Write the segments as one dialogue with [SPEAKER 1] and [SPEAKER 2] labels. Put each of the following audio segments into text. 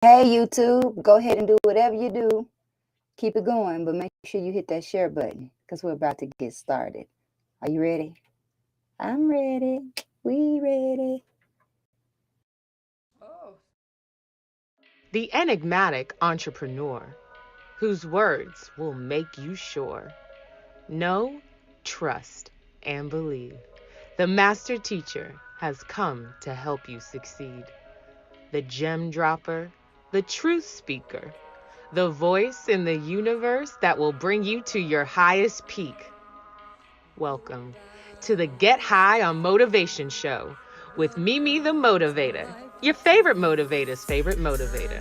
[SPEAKER 1] Hey, YouTube, go ahead and do whatever you do. Keep it going, but make sure you hit that share button because we're about to get started. Are you ready? I'm ready. We ready.
[SPEAKER 2] The enigmatic entrepreneur whose words will make you sure. Know, trust, and believe. The master teacher has come to help you succeed. The gem dropper, the truth speaker, the voice in the universe that will bring you to your highest peak. Welcome to the Get High on Motivation Show with Mimi the Motivator, your favorite motivator's favorite motivator.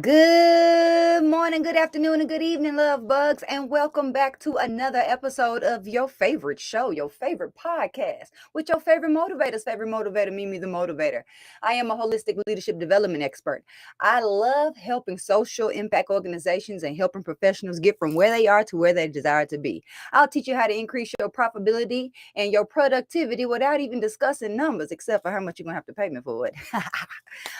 [SPEAKER 1] Good morning, good afternoon, and good evening, love bugs, and welcome back to another episode of your favorite show, your favorite podcast, with your favorite motivator, Mimi the Motivator. I am a holistic leadership development expert. I love helping social impact organizations and helping professionals get from where they are to where they desire to be. I'll teach you how to increase your profitability and your productivity without even discussing numbers, except for how much you're going to have to pay me for it.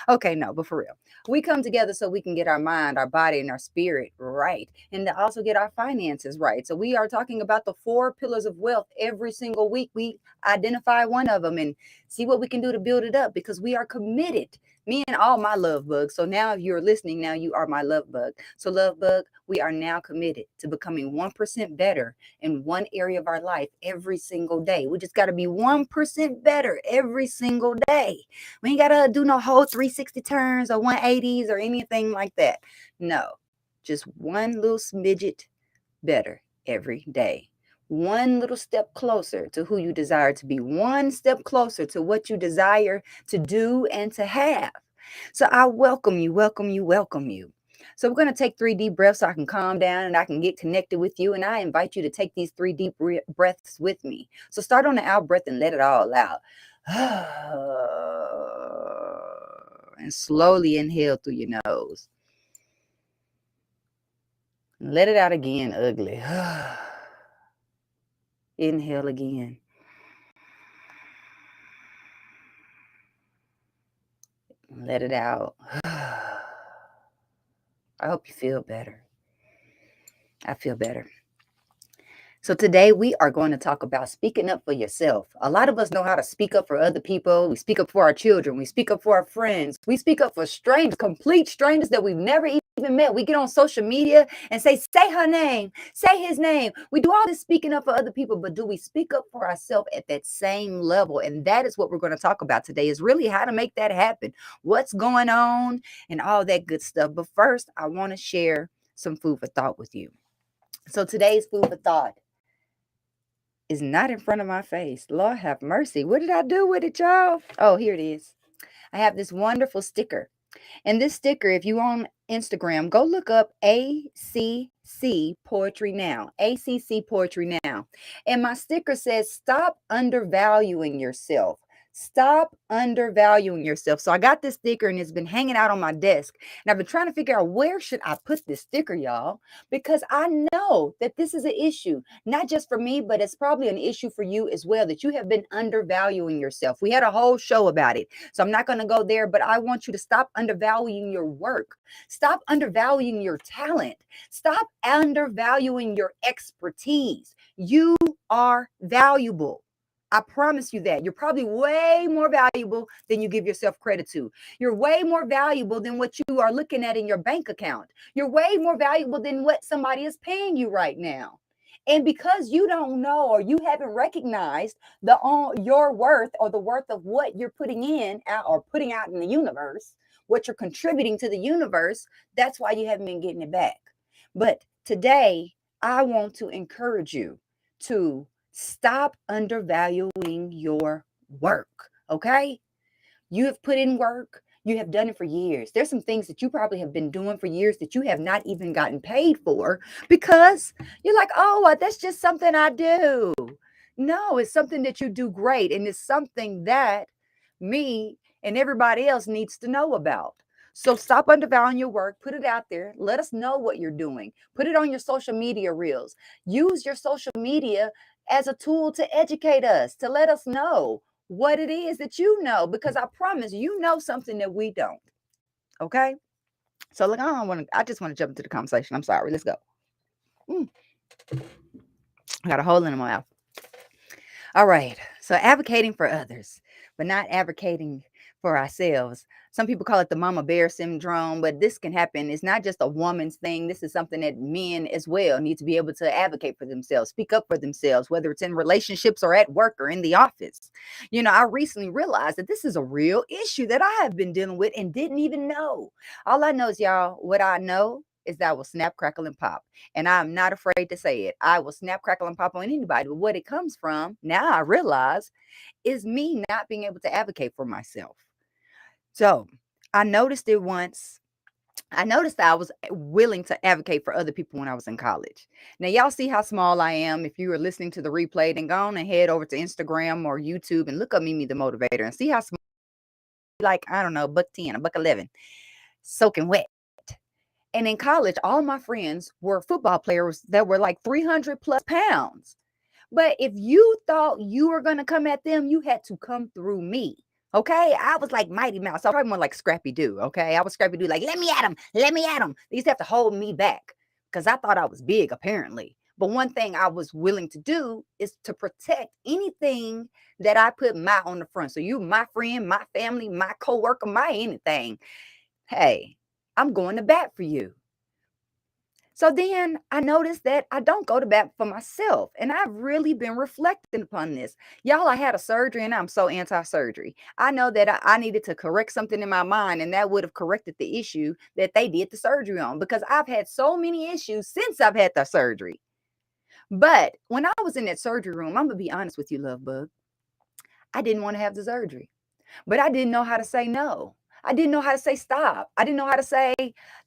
[SPEAKER 1] Okay, no, but for real. We come together so we can get our mind, our body, and our spirit right, and to also get our finances right. So we are talking about the 4 pillars of wealth every single week. We identify one of them and see what we can do to build it up because we are committed. Me and all my love bugs. So now, if you're listening, now you are my love bug. So, love bug, we are now committed to becoming 1% better in one area of our life every single day. We just got to be 1% better every single day. We ain't gotta do no whole 360 turns or 180s or anything like that. No, just one little smidget better every day. One little step closer to who you desire to be. One step closer to what you desire to do and to have. So I welcome you, welcome you, welcome you. So we're going to take 3 deep breaths so I can calm down and I can get connected with you. And I invite you to take these 3 deep breaths with me. So start on the out breath and let it all out. And slowly inhale through your nose. Let it out again, ugly. Inhale again. Let it out. I hope you feel better. I feel better. So today we are going to talk about speaking up for yourself. A lot of us know how to speak up for other people. We speak up for our children. We speak up for our friends. We speak up for strangers, complete strangers that we've never even met. We get on social media and say her name, say his name. We do all this speaking up for other people, but do we speak up for ourselves at that same level? And that is what we're going to talk about today, is really how to make that happen, what's going on, and all that good stuff. But first, I want to share some food for thought with you. So today's food for thought is not in front of my face. Lord have mercy. What did I do with it, y'all? Oh, here it is. I have this wonderful sticker. And this sticker, if you on Instagram, go look up ACC Poetry Now. ACC Poetry Now. And my sticker says, stop undervaluing yourself. Stop undervaluing yourself. So I got this sticker and it's been hanging out on my desk. And I've been trying to figure out where should I put this sticker, y'all? Because I know that this is an issue, not just for me, but it's probably an issue for you as well, that you have been undervaluing yourself. We had a whole show about it. So I'm not going to go there, but I want you to stop undervaluing your work. Stop undervaluing your talent. Stop undervaluing your expertise. You are valuable. I promise you that. You're probably way more valuable than you give yourself credit to. You're way more valuable than what you are looking at in your bank account. You're way more valuable than what somebody is paying you right now. And because you don't know or you haven't recognized your worth or the worth of what you're putting in out or putting out in the universe, what you're contributing to the universe, that's why you haven't been getting it back. But today, I want to encourage you to stop undervaluing your work, okay? You have put in work. You have done it for years. There's some things that you probably have been doing for years that you have not even gotten paid for because you're like, oh, that's just something I do. No, it's something that you do great. And it's something that me and everybody else needs to know about. So stop undervaluing your work, put it out there, let us know what you're doing, put it on your social media reels, use your social media as a tool to educate us, to let us know what it is that you know, because I promise you know something that we don't. Okay. So look, I just want to jump into the conversation. I'm sorry. Let's go. Mm, I got a hole in my mouth. All right. So advocating for others, but not advocating for ourselves. Some people call it the mama bear syndrome, but this can happen. It's not just a woman's thing. This is something that men as well need to be able to advocate for themselves, speak up for themselves, whether it's in relationships or at work or in the office. I recently realized that this is a real issue that I have been dealing with and didn't even know. All I know is, y'all, what I know is that I will snap, crackle, and pop. And I'm not afraid to say it. I will snap, crackle, and pop on anybody. But what it comes from, now I realize, is me not being able to advocate for myself. So I noticed it once. I noticed that I was willing to advocate for other people when I was in college. Now, y'all see how small I am. If you are listening to the replay, then go on and head over to Instagram or YouTube and look up Mimi the Motivator and see how small, like, I don't know, buck 10, a buck 11, soaking wet. And in college, all my friends were football players that were like 300 plus pounds. But if you thought you were going to come at them, you had to come through me. Okay. I was like Mighty Mouse. I was probably more like Scrappy Doo. Okay. I was Scrappy Doo, like, let me at him. Let me at him. They used to have to hold me back because I thought I was big, apparently. But one thing I was willing to do is to protect anything that I put my on the front. So you, my friend, my family, my coworker, my anything. Hey, I'm going to bat for you. So then I noticed that I don't go to bat for myself. And I've really been reflecting upon this. Y'all, I had a surgery and I'm so anti surgery. I know that I needed to correct something in my mind, and that would have corrected the issue that they did the surgery on, because I've had so many issues since I've had the surgery. But when I was in that surgery room, I'm going to be honest with you, love bug, I didn't want to have the surgery, but I didn't know how to say no. I didn't know how to say stop. I didn't know how to say,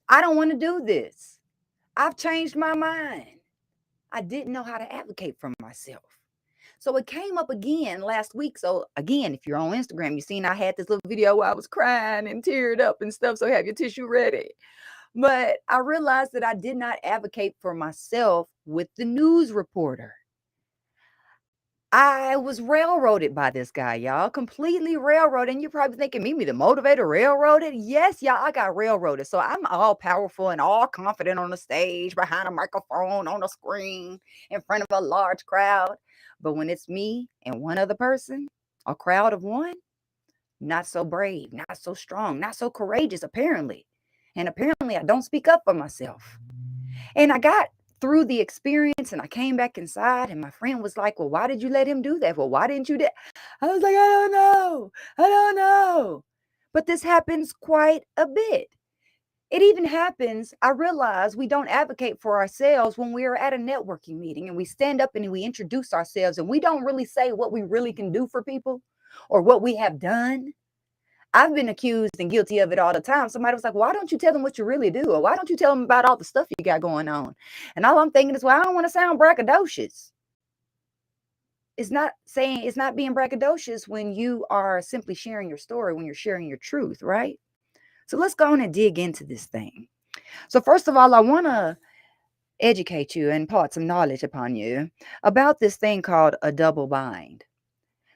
[SPEAKER 1] I don't want to do this. I've changed my mind. I didn't know how to advocate for myself. So it came up again last week. So again, if you're on Instagram, you seen I had this little video where I was crying and teared up and stuff. So have your tissue ready. But I realized that I did not advocate for myself with the news reporter. I was railroaded by this guy, y'all. Completely railroaded. And you're probably thinking, Mimi, the motivator, railroaded? Yes, y'all, I got railroaded. So I'm all powerful and all confident on the stage, behind a microphone, on a screen, in front of a large crowd. But when it's me and one other person, a crowd of one, not so brave, not so strong, not so courageous, apparently. And apparently, I don't speak up for myself. And I got through the experience and I came back inside, and my friend was like, well, why did you let him do that? Well, why didn't you do? I was like, I don't know. I don't know. But this happens quite a bit. It even happens, I realize we don't advocate for ourselves when we are at a networking meeting and we stand up and we introduce ourselves and we don't really say what we really can do for people or what we have done. I've been accused and guilty of it all the time. Somebody was like, why don't you tell them what you really do? Or why don't you tell them about all the stuff you got going on? And all I'm thinking is, well, I don't want to sound braggadocious. It's not being braggadocious when you are simply sharing your story, when you're sharing your truth, right? So let's go on and dig into this thing. So first of all, I want to educate you and impart some knowledge upon you about this thing called a double bind.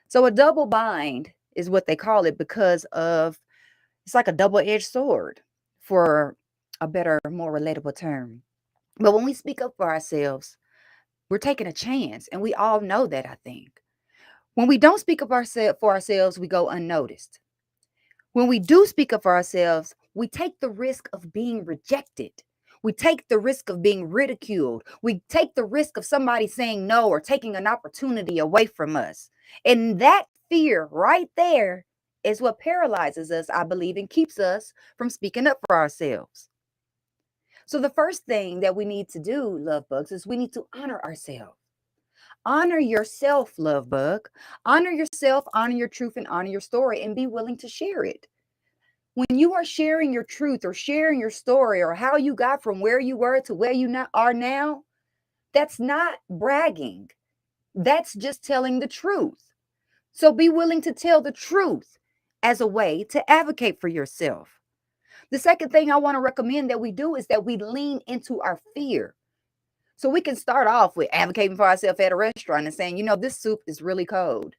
[SPEAKER 1] So a double bind is what they call it because of, it's like a double-edged sword, for a better, more relatable term. But when we speak up for ourselves, we're taking a chance, and we all know that, I think. When we don't speak up for ourselves, we go unnoticed. When we do speak up for ourselves, we take the risk of being rejected. We take the risk of being ridiculed. We take the risk of somebody saying no or taking an opportunity away from us. And that fear right there is what paralyzes us, I believe, and keeps us from speaking up for ourselves. So the first thing that we need to do, love bugs, is we need to honor ourselves. Honor yourself, love bug. Honor yourself, honor your truth, and honor your story, and be willing to share it. When you are sharing your truth or sharing your story or how you got from where you were to where you are now, that's not bragging. That's just telling the truth. So be willing to tell the truth as a way to advocate for yourself. The second thing I want to recommend that we do is that we lean into our fear. So we can start off with advocating for ourselves at a restaurant and saying, this soup is really cold.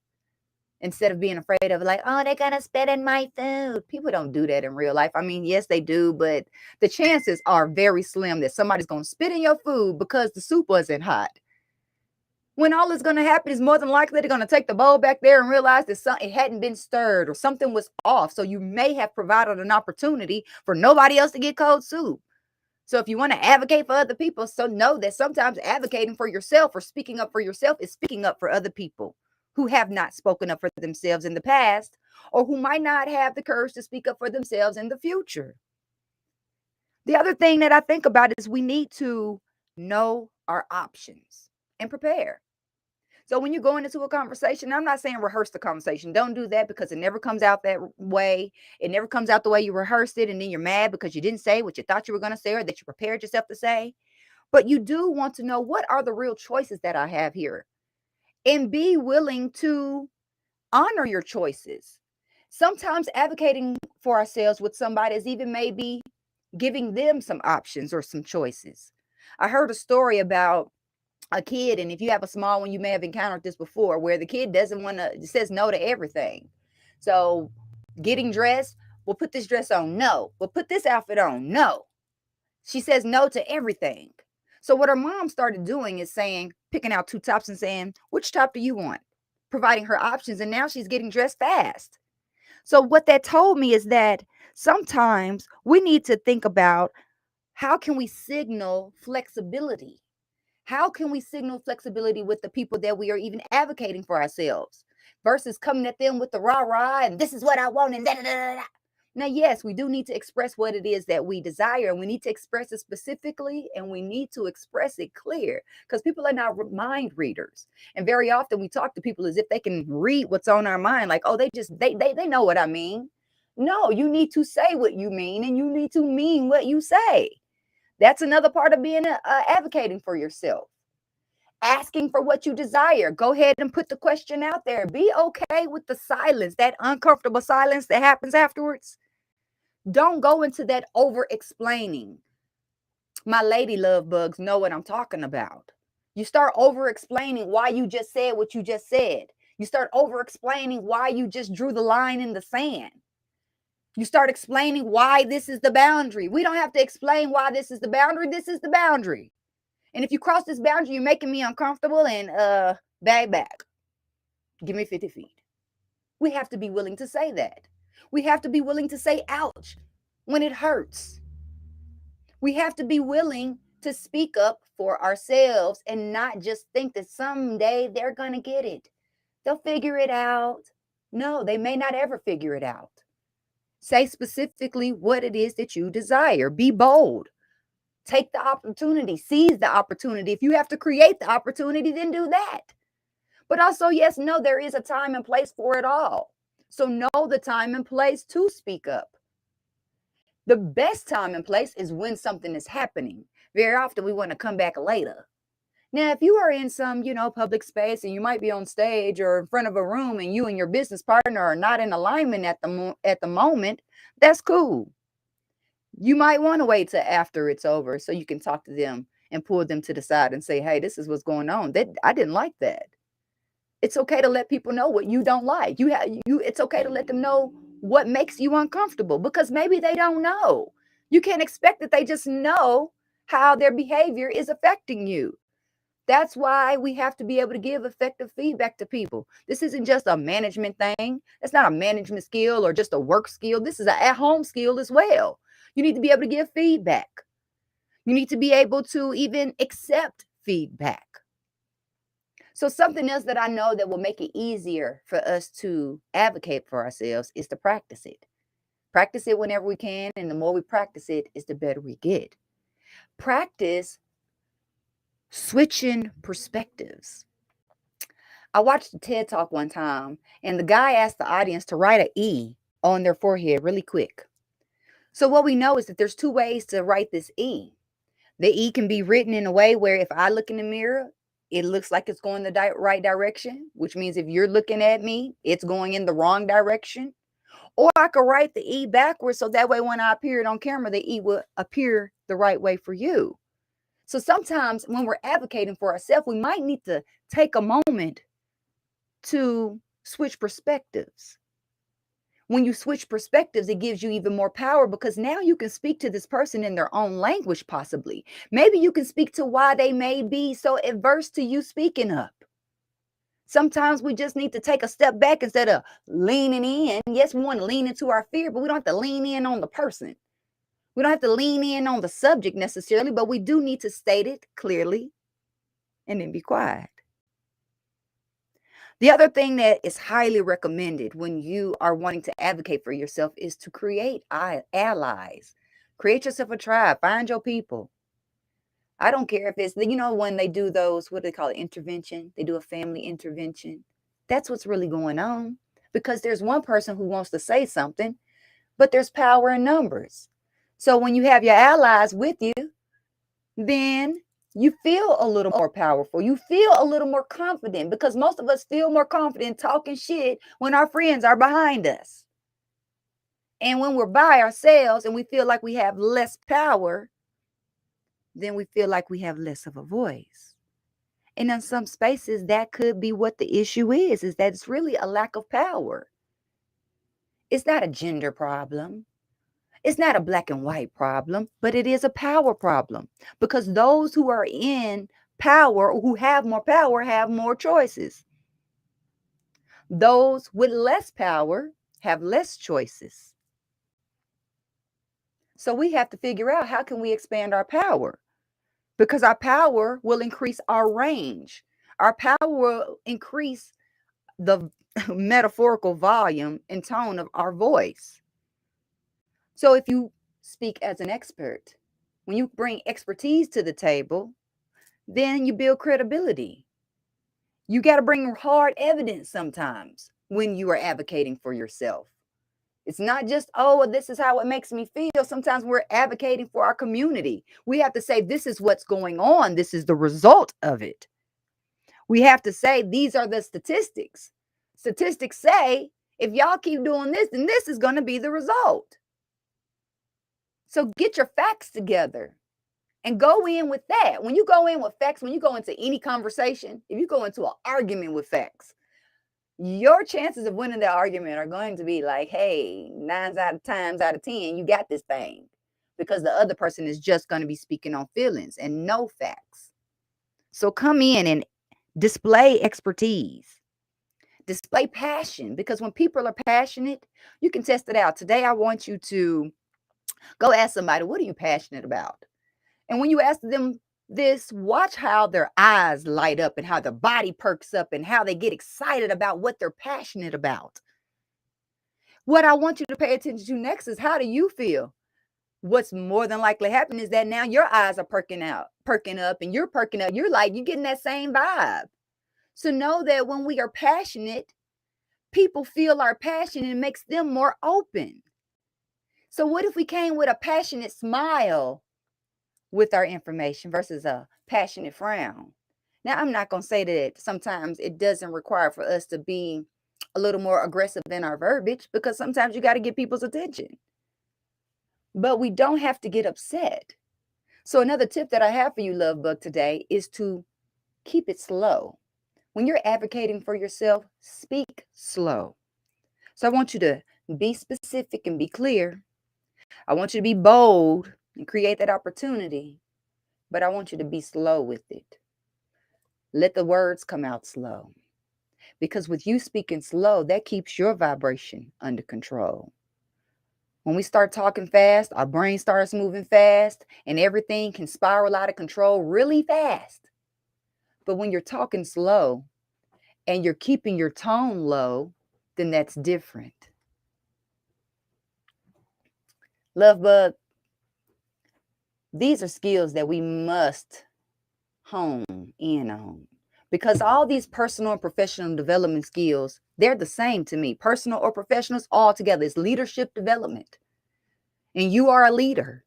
[SPEAKER 1] Instead of being afraid of like, oh, they're going to spit in my food. People don't do that in real life. I mean, yes, they do, but the chances are very slim that somebody's going to spit in your food because the soup wasn't hot. When all that's going to happen is more than likely they're going to take the bowl back there and realize that it hadn't been stirred or something was off. So you may have provided an opportunity for nobody else to get cold soup. So if you want to advocate for other people, so know that sometimes advocating for yourself or speaking up for yourself is speaking up for other people who have not spoken up for themselves in the past or who might not have the courage to speak up for themselves in the future. The other thing that I think about is we need to know our options and prepare. So when you're going into a conversation, I'm not saying rehearse the conversation. Don't do that because it never comes out that way. It never comes out the way you rehearsed it. And then you're mad because you didn't say what you thought you were going to say or that you prepared yourself to say. But you do want to know, what are the real choices that I have here? And be willing to honor your choices. Sometimes advocating for ourselves with somebody is even maybe giving them some options or some choices. I heard a story about a kid, and if you have a small one, you may have encountered this before, where the kid doesn't want to, says no to everything. So getting dressed, we'll put this dress on, no. We'll put this outfit on, no. She says no to everything. So what her mom started doing is saying, picking out two tops and saying, which top do you want? Providing her options, and now she's getting dressed fast. So what that told me is that sometimes we need to think about, how can we signal flexibility? How can we signal flexibility with the people that we are even advocating for ourselves versus coming at them with the rah rah and this is what I want and da da da da. Now, yes, we do need to express what it is that we desire, and we need to express it specifically, and we need to express it clear, because people are not mind readers. And very often we talk to people as if they can read what's on our mind, like, oh, they know what I mean. No, you need to say what you mean, and you need to mean what you say. That's another part of being advocating for yourself. Asking for what you desire. Go ahead and put the question out there. Be okay with the silence, that uncomfortable silence that happens afterwards. Don't go into that over explaining. My lady love bugs know what I'm talking about. You start over explaining why you just said what you just said. You start over explaining why you just drew the line in the sand. You start explaining why this is the boundary. We don't have to explain why this is the boundary. This is the boundary. And if you cross this boundary, you're making me uncomfortable, and bag back. Give me 50 feet. We have to be willing to say that. We have to be willing to say ouch when it hurts. We have to be willing to speak up for ourselves and not just think that someday they're going to get it. They'll figure it out. No, they may not ever figure it out. Say specifically what it is that you desire. Be bold. Take the opportunity. Seize the opportunity. If you have to create the opportunity, then do that. But also, yes, no, there is a time and place for it all. So know the time and place to speak up. The best time and place is when something is happening. Very often we want to come back later. Now, if you are in some, public space, and you might be on stage or in front of a room, and you and your business partner are not in alignment at the moment, that's cool. You might want to wait till after it's over so you can talk to them and pull them to the side and say, hey, this is what's going on. I didn't like that. It's okay to let people know what you don't like. It's okay to let them know what makes you uncomfortable, because maybe they don't know. You can't expect that they just know how their behavior is affecting you. That's why we have to be able to give effective feedback to people. This isn't just a management thing. It's not a management skill or just a work skill. This is an at-home skill as well. You need to be able to give feedback. You need to be able to even accept feedback. So something else that I know that will make it easier for us to advocate for ourselves is to practice it. Practice it whenever we can, and the more we practice it, is the better we get. Practice switching perspectives. I watched a TED Talk one time, and the guy asked the audience to write an E on their forehead really quick. So what we know is that there's two ways to write this E. The E can be written in a way where if I look in the mirror, it looks like it's going the right direction, which means if you're looking at me, it's going in the wrong direction. Or I could write the E backwards so that way when I appear it on camera, the E will appear the right way for you. So sometimes when we're advocating for ourselves, we might need to take a moment to switch perspectives. When you switch perspectives, it gives you even more power because now you can speak to this person in their own language, possibly. Maybe you can speak to why they may be so averse to you speaking up. Sometimes we just need to take a step back instead of leaning in. Yes, we want to lean into our fear, but we don't have to lean in on the person. We don't have to lean in on the subject necessarily, but we do need to state it clearly and then be quiet. The other thing that is highly recommended when you are wanting to advocate for yourself is to create allies. Create yourself a tribe. Find your people. I don't care if it's, when they do those, what do they call it, intervention? They do a family intervention. That's what's really going on because there's one person who wants to say something, but there's power in numbers. So when you have your allies with you, then you feel a little more powerful. You feel a little more confident because most of us feel more confident talking shit when our friends are behind us. And when we're by ourselves and we feel like we have less power, then we feel like we have less of a voice. And in some spaces, that could be what the issue is that it's really a lack of power. It's not a gender problem. It's not a black and white problem, but it is a power problem because those who are in power or who have more choices. Those with less power have less choices. So we have to figure out how can we expand our power because our power will increase our range. Our power will increase the metaphorical volume and tone of our voice. So if you speak as an expert, when you bring expertise to the table, then you build credibility. You got to bring hard evidence sometimes when you are advocating for yourself. It's not just, oh, well, this is how it makes me feel. Sometimes we're advocating for our community. We have to say, this is what's going on. This is the result of it. We have to say, these are the statistics. Statistics say, if y'all keep doing this, then this is going to be the result. So get your facts together and go in with that. When you go in with facts, when you go into any conversation, if you go into an argument with facts, your chances of winning that argument are going to be like, hey, 9 times out of 10, you got this thing. Because the other person is just going to be speaking on feelings and no facts. So come in and display expertise. Display passion. Because when people are passionate, you can test it out. Today, I want you to go ask somebody, what are you passionate about? And when you ask them this, watch how their eyes light up and how their body perks up and how they get excited about what they're passionate about. What I want you to pay attention to next is how do you feel? What's more than likely happening is that now your eyes are perking up, and you're perking up. You're getting that same vibe. So know that when we are passionate, people feel our passion and it makes them more open. So what if we came with a passionate smile with our information versus a passionate frown? Now, I'm not going to say that sometimes it doesn't require for us to be a little more aggressive in our verbiage because sometimes you got to get people's attention. But we don't have to get upset. So another tip that I have for you, Love Bug, today is to keep it slow. When you're advocating for yourself, speak slow. So I want you to be specific and be clear. I want you to be bold and create that opportunity, but I want you to be slow with it. Let the words come out slow. Because with you speaking slow, that keeps your vibration under control. When we start talking fast, our brain starts moving fast and everything can spiral out of control really fast. But when you're talking slow and you're keeping your tone low, then that's different. Love Bug, these are skills that we must hone in on because all these personal and professional development skills, they're the same to me. Personal or professionals, all together. It's leadership development. And you are a leader.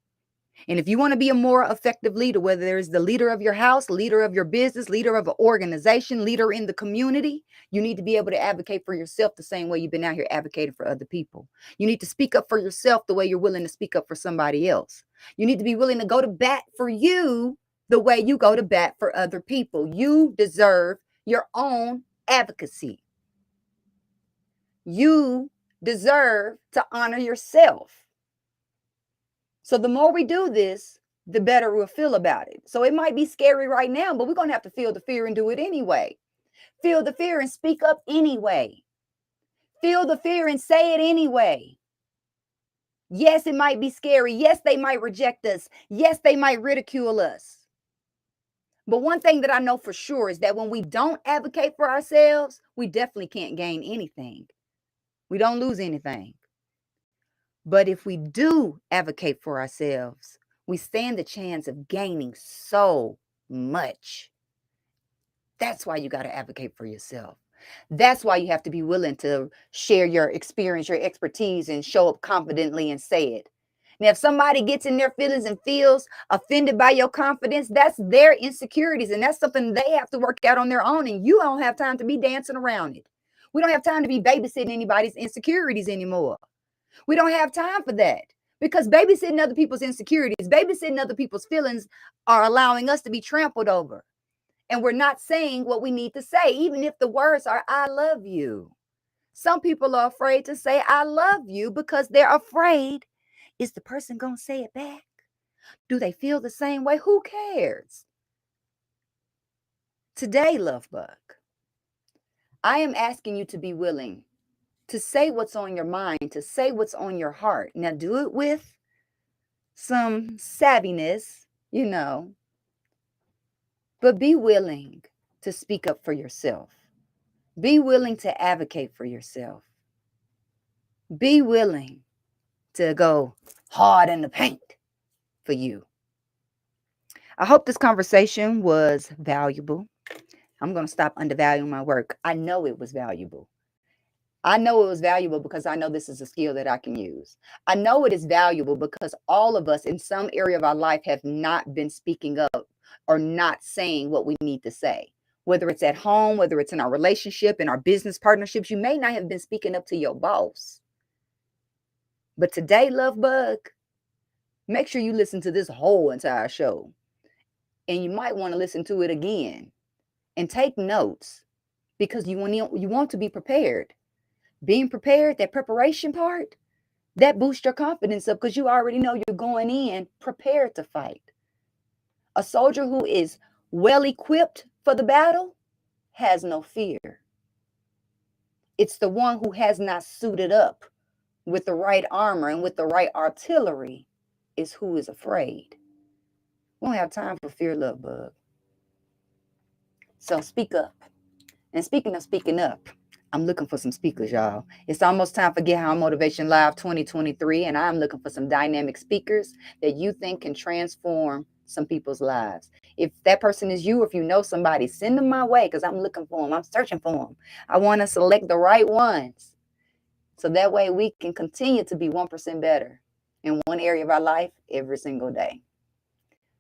[SPEAKER 1] And if you want to be a more effective leader, whether it's the leader of your house, leader of your business, leader of an organization, leader in the community, you need to be able to advocate for yourself the same way you've been out here advocating for other people. You need to speak up for yourself the way you're willing to speak up for somebody else. You need to be willing to go to bat for you the way you go to bat for other people. You deserve your own advocacy. You deserve to honor yourself. So the more we do this, the better we'll feel about it. So it might be scary right now, but we're going to have to feel the fear and do it anyway. Feel the fear and speak up anyway. Feel the fear and say it anyway. Yes, it might be scary. Yes, they might reject us. Yes, they might ridicule us. But one thing that I know for sure is that when we don't advocate for ourselves, we definitely can't gain anything. We don't lose anything. But if we do advocate for ourselves, we stand the chance of gaining so much. That's why you got to advocate for yourself. That's why you have to be willing to share your experience, your expertise, and show up confidently and say it. Now, if somebody gets in their feelings and feels offended by your confidence, that's their insecurities, and that's something they have to work out on their own, and you don't have time to be dancing around it. We don't have time to be babysitting anybody's insecurities anymore. We don't have time for that, because babysitting other people's insecurities, babysitting other people's feelings are allowing us to be trampled over. And we're not saying what we need to say, even if the words are, I love you. Some people are afraid to say, I love you, because they're afraid. Is the person going to say it back? Do they feel the same way? Who cares? Today, love bug, I am asking you to be willing to say what's on your mind, to say what's on your heart. Now, do it with some savviness, but be willing to speak up for yourself. Be willing to advocate for yourself. Be willing to go hard in the paint for you. I hope this conversation was valuable. I'm going to stop undervaluing my work. I know it was valuable. I know it was valuable because I know this is a skill that I can use. I know it is valuable because all of us in some area of our life have not been speaking up or not saying what we need to say. Whether it's at home, whether it's in our relationship, in our business partnerships, you may not have been speaking up to your boss. But today, love bug, make sure you listen to this whole entire show. And you might want to listen to it again and take notes, because you want to be prepared. Being prepared, that preparation part, that boosts your confidence up, because you already know you're going in prepared to fight. A soldier who is well equipped for the battle has no fear. It's the one who has not suited up with the right armor and with the right artillery is who is afraid. We don't have time for fear, love bug. So speak up. And speaking of speaking up, I'm looking for some speakers, y'all. It's almost time for Get How Motivation Live 2023, and I'm looking for some dynamic speakers that you think can transform some people's lives. If that person is you, if you know somebody, send them my way, because I'm looking for them. I'm searching for them. I want to select the right ones, so that way we can continue to be 1% better in one area of our life every single day.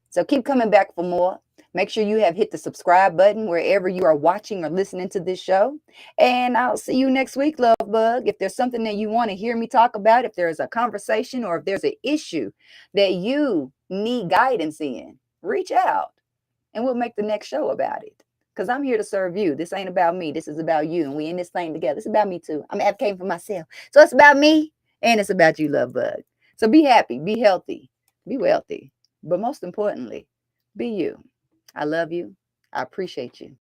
[SPEAKER 1] So keep coming back for more. Make sure you have hit the subscribe button wherever you are watching or listening to this show. And I'll see you next week, love bug. If there's something that you want to hear me talk about, if there's a conversation or if there's an issue that you need guidance in, reach out and we'll make the next show about it. Because I'm here to serve you. This ain't about me. This is about you. And we in this thing together. It's about me too. I'm advocating for myself. So it's about me and it's about you, love bug. So be happy, be healthy, be wealthy. But most importantly, be you. I love you. I appreciate you.